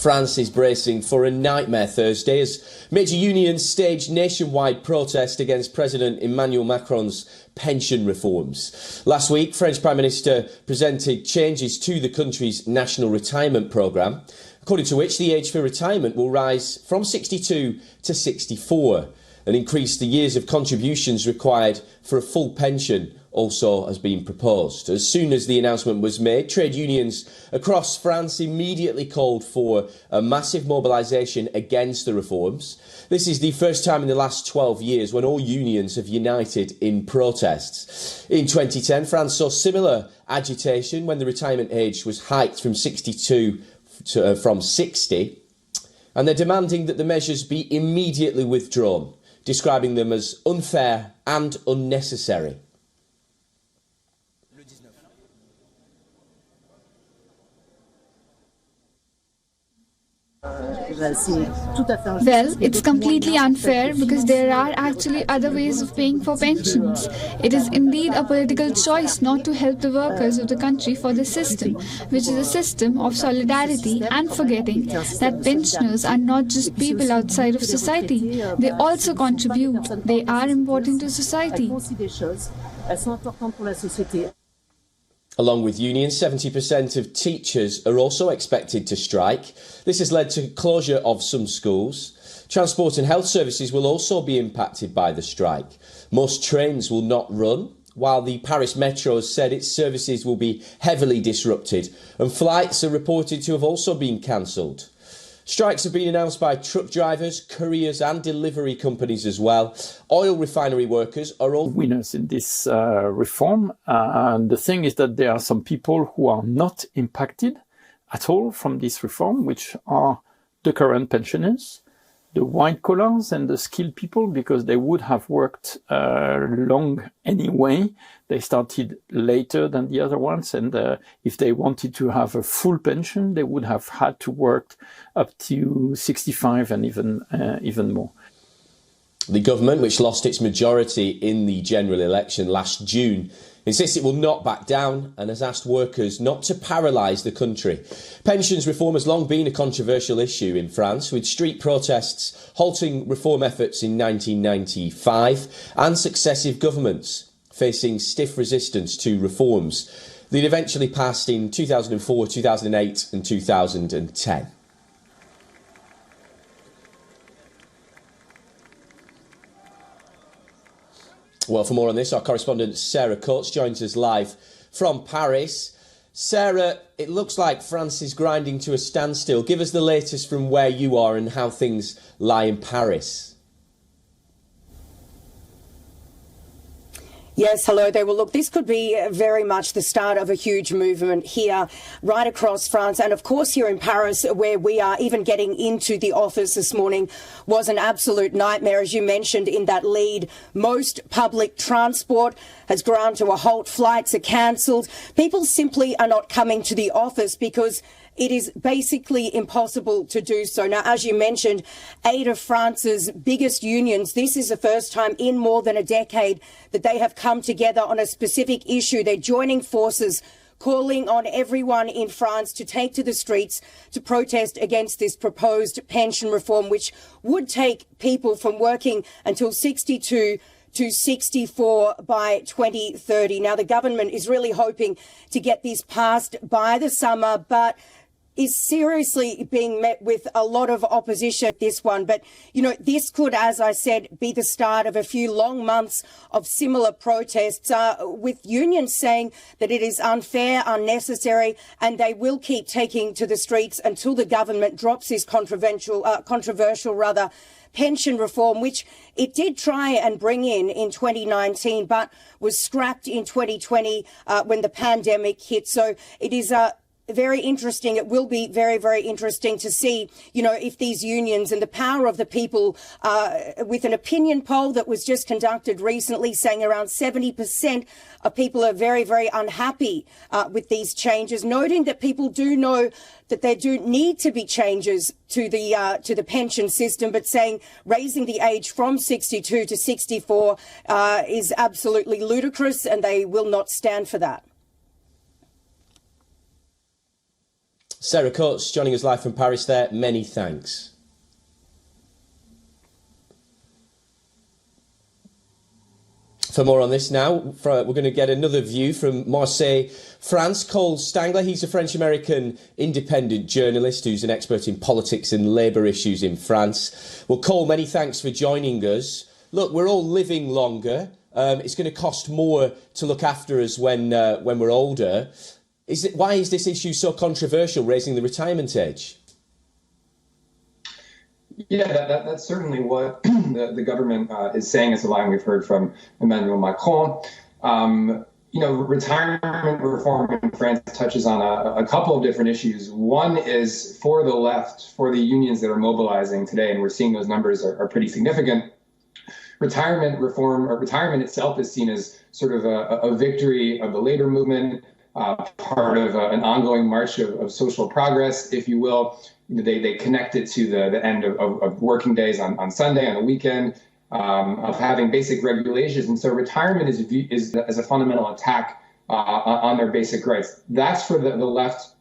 France is bracing for a nightmare Thursday as major unions stage nationwide protest against President Emmanuel Macron's pension reforms. Last week, French Prime Minister presented changes to the country's national retirement programme, according to which the age for retirement will rise from 62 to 64 and increase the years of contributions required for a full pension also has been proposed. As soon as the announcement was made, trade unions across France immediately called for a massive mobilisation against the reforms. This is the first time in the last 12 years when all unions have united in protests. In 2010, France saw similar agitation when the retirement age was hiked from 62 to from 60, and they're demanding that the measures be immediately withdrawn, describing them as unfair and unnecessary. Well, it's completely unfair because there are actually other ways of paying for pensions. It is indeed a political choice not to help the workers of the country for the system, which is a system of solidarity, and forgetting that pensioners are not just people outside of society. They also contribute. They are important to society. Along with unions, 70% of teachers are also expected to strike. This has led to closure of some schools. Transport and health services will also be impacted by the strike. Most trains will not run, while the Paris Metro has said its services will be heavily disrupted, and flights are reported to have also been cancelled. Strikes have been announced by truck drivers, couriers and delivery companies as well. Oil refinery workers are all winners in this reform. And the thing is that there are some people who are not impacted at all from this reform, which are the current pensioners, the white collars and the skilled people, because they would have worked long anyway. They started later than the other ones, and if they wanted to have a full pension, they would have had to work up to 65 and even more. The government, which lost its majority in the general election last June, insists it will not back down and has asked workers not to paralyse the country. Pensions reform has long been a controversial issue in France, with street protests halting reform efforts in 1995 and successive governments facing stiff resistance to reforms. They'd eventually passed in 2004, 2008 and 2010. Well, for more on this, our correspondent Sarah Coates joins us live from Paris. Sarah, it looks like France is grinding to a standstill. Give us the latest from where you are and how things lie in Paris. Yes, hello there. Well, look, this could be very much the start of a huge movement here right across France. And of course, here in Paris, where we are, even getting into the office this morning was an absolute nightmare. As you mentioned in that lead, most public transport has ground to a halt. Flights are cancelled. People simply are not coming to the office because it is basically impossible to do so. Now, as you mentioned, 8 of France's biggest unions, this is the first time in more than a decade that they have come together on a specific issue. They're joining forces, calling on everyone in France to take to the streets to protest against this proposed pension reform, which would take people from working until 62 to 64 by 2030. Now, the government is really hoping to get this passed by the summer, but is seriously being met with a lot of opposition, this one. But, you know, this could, as I said, be the start of a few long months of similar protests, with unions saying that it is unfair, unnecessary, and they will keep taking to the streets until the government drops this controversial pension reform, which it did try and bring in 2019, but was scrapped in 2020 when the pandemic hit. So it is very interesting. It will be very, very interesting to see, you know, if these unions and the power of the people, with an opinion poll that was just conducted recently saying around 70% of people are very, very unhappy with these changes, noting that people do know that there do need to be changes to the pension system, but saying raising the age from 62 to 64 is absolutely ludicrous, and they will not stand for that. Sarah Coates joining us live from Paris there. Many thanks. For more on this now, we're going to get another view from Marseille, France. Cole Stangler, he's a French-American independent journalist who's an expert in politics and labour issues in France. Well, Cole, many thanks for joining us. Look, we're all living longer. It's going to cost more to look after us when we're older. Why is this issue so controversial, raising the retirement age? Yeah, that's certainly what the government is saying. It's a line we've heard from Emmanuel Macron. Retirement reform in France touches on a couple of different issues. One is for the left, for the unions that are mobilizing today, and we're seeing those numbers are pretty significant. Retirement reform, or retirement itself, is seen as sort of a victory of the labor movement, part of an ongoing march of social progress, if you will. They connect it to the end of working days on Sunday, on the weekend, of having basic regulations. And so retirement is as a fundamental attack on their basic rights. That's for the left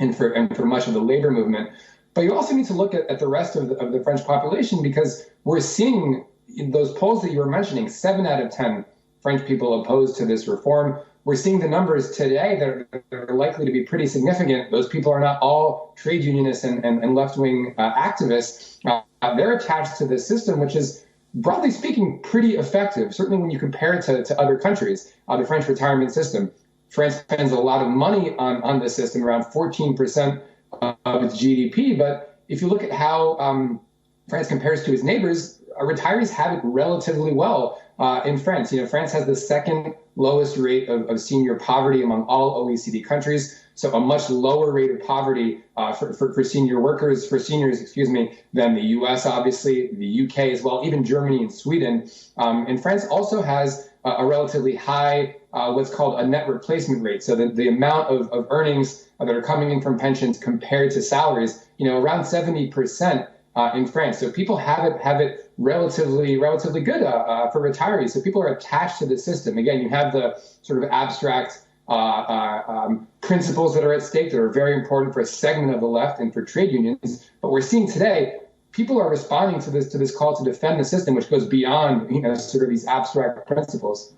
and for much of the labor movement. But you also need to look at the rest of the French population, because we're seeing in those polls that you were mentioning, 7 out of 10 French people opposed to this reform. We're seeing the numbers today that are likely to be pretty significant. Those people are not all trade unionists and left-wing activists. They're attached to this system, which is, broadly speaking, pretty effective, certainly when you compare it to other countries. The French retirement system. France spends a lot of money on this system, around 14% of its GDP. But if you look at how France compares to its neighbors, retirees have it relatively well in France. France has the second lowest rate of senior poverty among all OECD countries. So a much lower rate of poverty for seniors, than the US, obviously, the UK as well, even Germany and Sweden. And France also has a relatively high, what's called a net replacement rate. So the amount of earnings that are coming in from pensions compared to salaries, around 70% in France. So people have it relatively good for retirees. So people are attached to the system. Again, you have the sort of abstract principles that are at stake that are very important for a segment of the left and for trade unions. But we're seeing today, people are responding to this call to defend the system, which goes beyond sort of these abstract principles.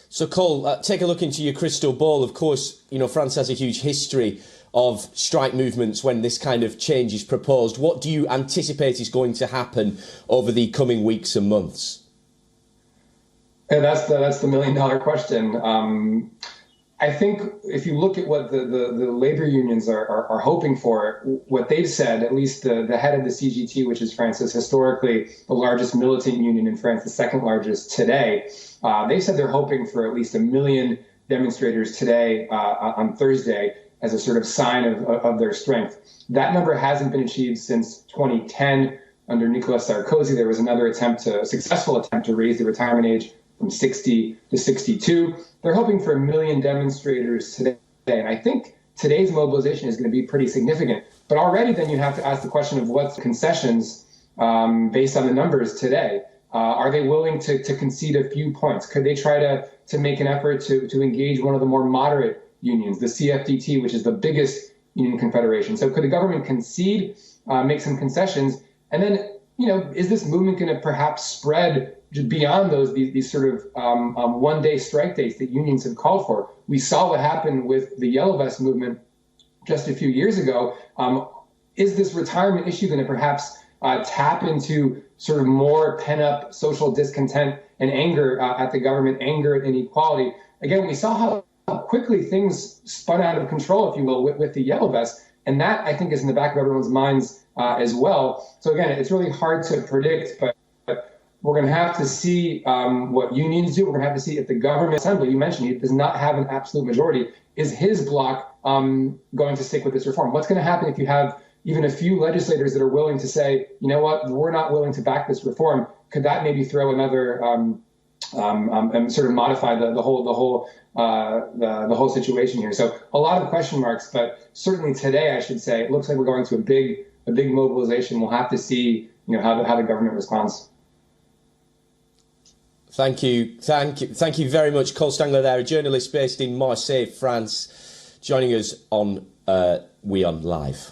So, Cole, take a look into your crystal ball. Of course, France has a huge history of strike movements when this kind of change is proposed. What do you anticipate is going to happen over the coming weeks and months? And that's the million-dollar question. I think if you look at what the labor unions are hoping for, what they've said, at least the head of the CGT, which is France's historically the largest militant union in France, the second largest today, they said they're hoping for at least 1 million demonstrators today on Thursday as a sort of sign of their strength. That number hasn't been achieved since 2010 under Nicolas Sarkozy. There was another successful attempt to raise the retirement age from 60 to 62. They're hoping for 1 million demonstrators today. And I think today's mobilization is going to be pretty significant. But already then you have to ask the question of what's concessions based on the numbers today. Are they willing to concede a few points? Could they try to make an effort to engage one of the more moderate unions, the CFDT, which is the biggest union confederation? So could the government concede, make some concessions? And then, is this movement going to perhaps spread just beyond these sort of one-day strike dates that unions have called for? We saw what happened with the Yellow Vest movement just a few years ago. Is this retirement issue going to perhaps tap into sort of more pent-up social discontent and anger at the government, anger at inequality? Again, we saw how quickly things spun out of control, if you will, with the Yellow Vest. And that, I think, is in the back of everyone's minds as well. So again, it's really hard to predict, but we're going to have to see what unions do. We're going to have to see if the government assembly, you mentioned, it does not have an absolute majority. Is his bloc going to stick with this reform? What's going to happen if you have even a few legislators that are willing to say, you know what, we're not willing to back this reform? Could that maybe throw another and sort of modify the whole situation here? So a lot of question marks, but certainly today, I should say, it looks like we're going to a big mobilization. We'll have to see, how the government responds. Thank you very much, Cole Stangler there, a journalist based in Marseille, France, joining us on WION Live.